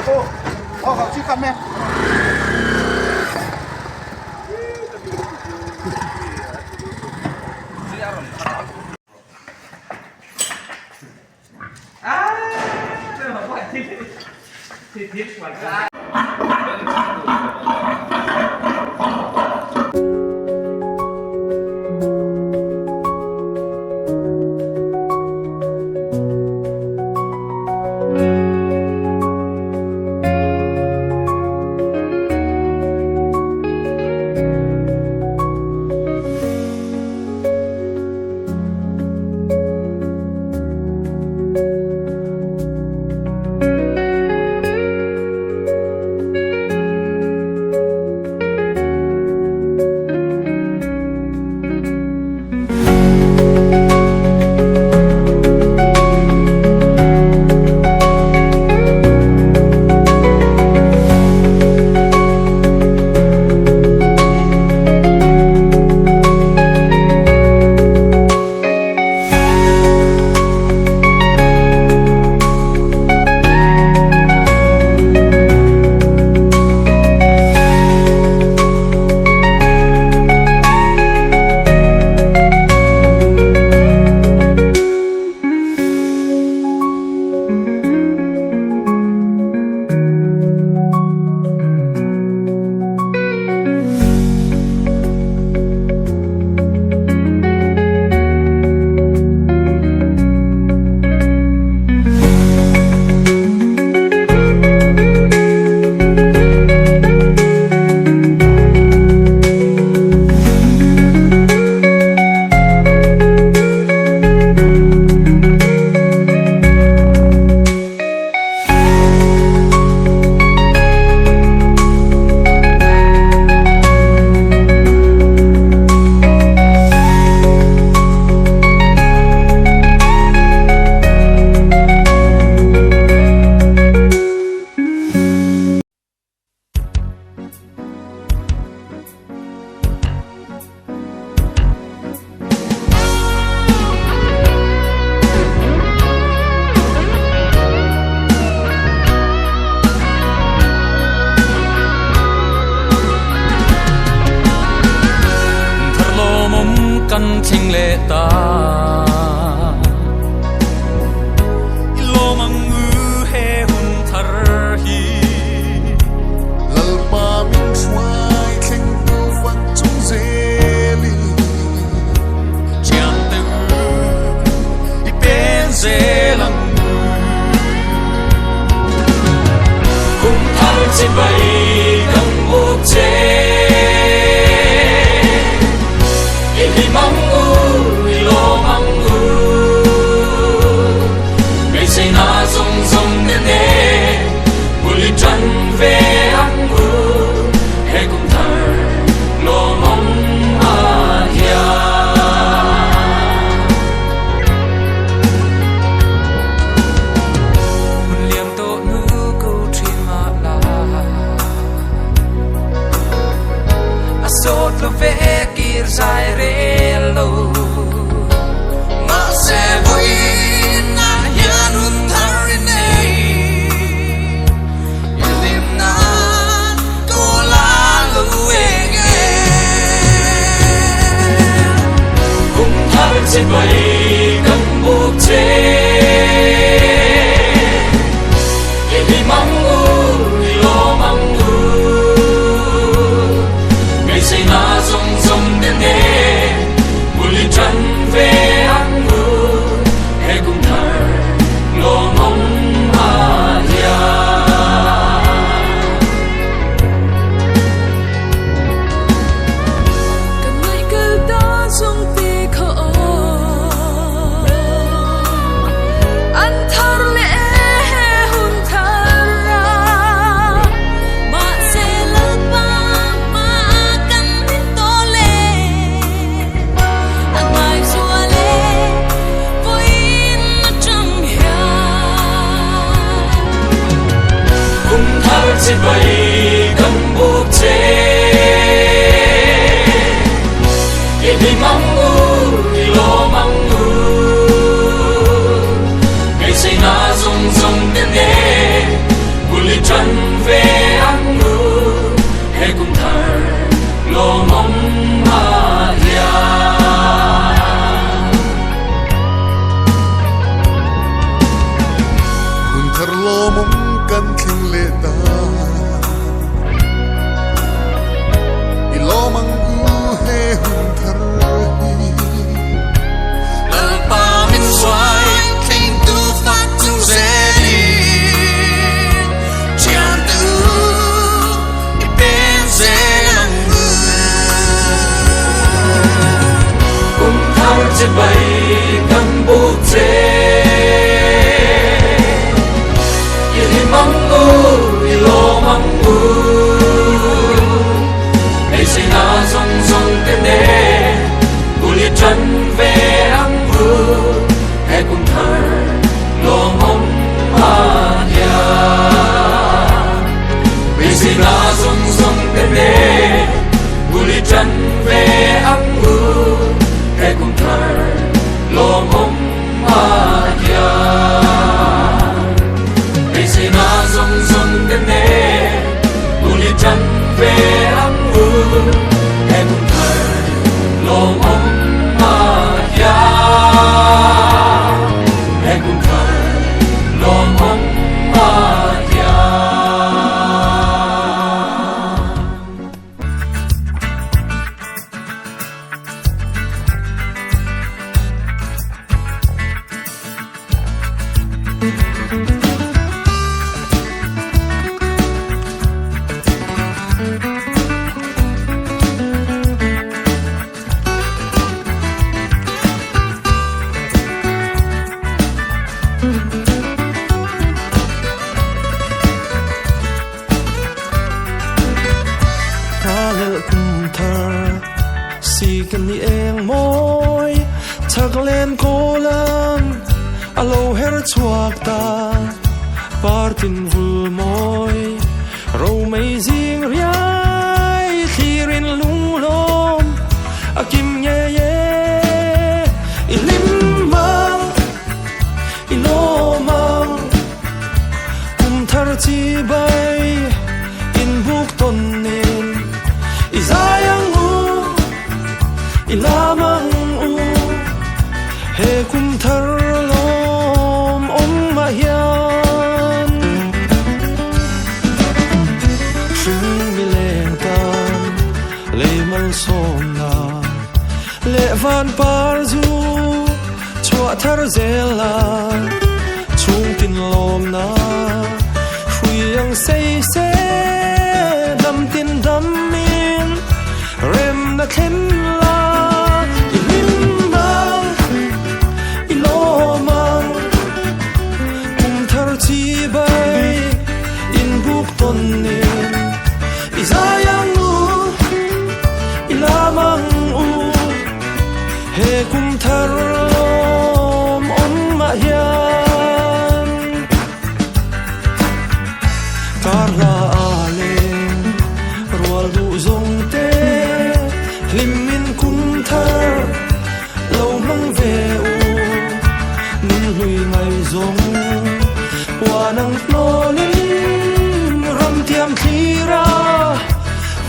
cô họ chưa cầm nè. Thiết hoàn ra. Thinh lệ ta lo mang ngư he hun thar hi lalpa min swai thing tu phát chung zeli chiang te i pen ze lang cùng thar trên bay cầm bút che hi mong lo mong ngày say na rong rong nên nè buổi trăng về ăn he cùng thar lo mong ya buồn liềm tô nữ câu chuyện mà la asot lo ve kir sai re lo ma se vui na hian hun thar nei ilim na ko la lu ege cùng thar trên bay cầm bút che hi mong lo mong ngày say na rong rong nên nè buổi trăng về ăn he cùng thar lo mong ya cần ngày cứ đó dung tì khổ anh thar lệ hun thar ra mà sẽ lỡ mà cần đến to lệ anh mai xua lệ vui nó trong nhà cùng thar trên bay cầm bút che hi mong lo mong ngày say na rong rong nên nè buổi trăng kan thling le ta i lo mang u he hun thar hi lỡ pa min xoay khen tu phát chung dễ đi chiang tu i bên dễ lăng cùng thao trên bay cầm bút dễ mong u lo mong u đây sẽ na song song tên đê u liệt chân về ăn u hãy cùng thở lo mong mà nhà đây sẽ na song song tên đê u liệt chân về ăn u hãy cùng thở lo mong mà nhà sẽ na song song đến nè u liệt chân về ấm u em thời lo mong mà ya em cũng thời lo mong mà yaกันนี่เองมอยทักเล่นโคลันอโลเฮรชวกตาปาร์ตินวูมอยเราไม่จิงเรียที่รินลุงลมอากิมเย่เย่อิลิมมังอิโลมังกุมทาร์จีใบอินบุกตนนินอิซายังilamang u he kum thar lom ma hian shung mi leng tan le mal som na le van par zu chua thar zela chung tin lom na huyang sei se dam tin dam min rem na khem la kum thar lom ma hian tar la ale rual du zong te lim min kum thar lo mang ve u nun hui ngai zong wa nang lo nin ram tiam thira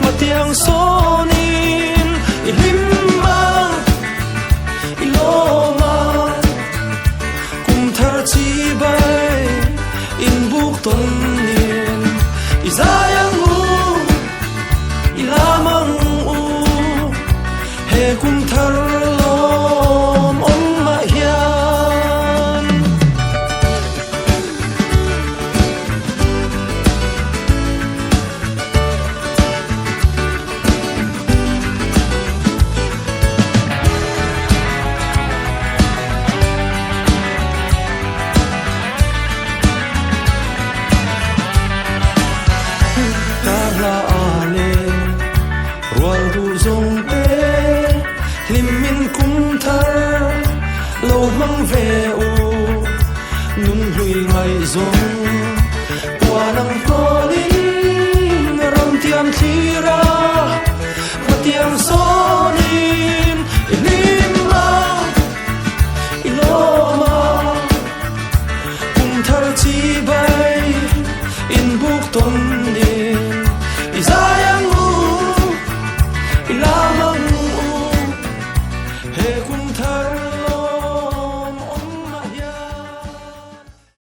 ma tiang sonin ilim chi bay in buk ton nin izayang u ilamang u he kum thar lom ma hian mang về u nun hui ngày zong qua nang ko linh ram tiam thira ma tiam sonin ilim ma iloma kum thar chi bay in buk ton din